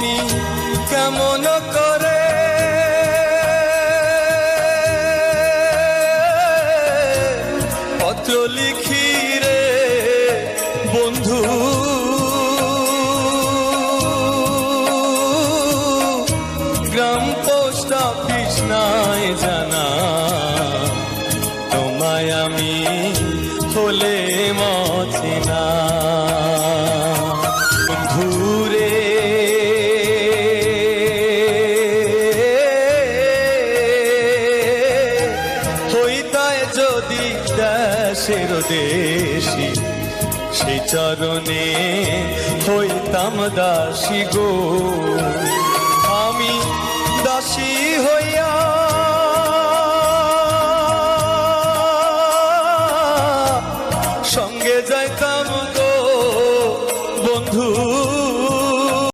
আমি কেমন করে পত্র লিখি রে বন্ধু, গ্রাম পোস্ট অফিস নাই জানা, তোমায় আমি হলে মচিনা। বন্ধুরে হইতায় যদি দেশের দেশি, সেই চরণে হইতাম দাসী গো। আমি দাসী হইয়া